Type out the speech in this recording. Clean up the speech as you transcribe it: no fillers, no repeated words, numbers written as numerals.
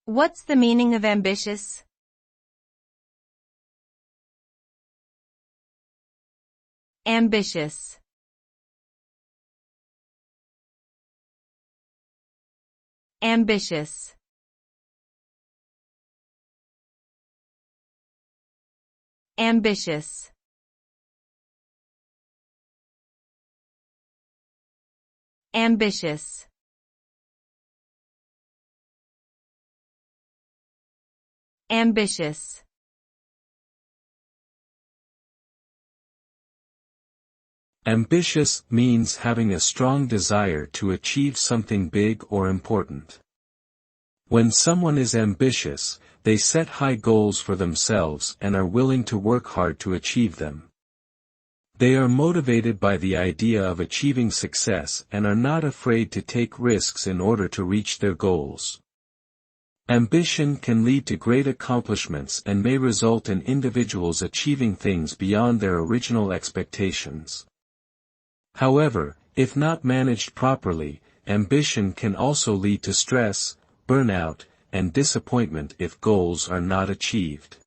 What's the meaning of ambitious? Ambitious. Ambitious. Ambitious. Ambitious. Ambitious. Ambitious means having a strong desire to achieve something big or important. When someone is ambitious, they set high goals for themselves and are willing to work hard to achieve them. They are motivated by the idea of achieving success and are not afraid to take risks in order to reach their goals. Ambition can lead to great accomplishments and may result in individuals achieving things beyond their original expectations. However, if not managed properly, ambition can also lead to stress, burnout, and disappointment if goals are not achieved.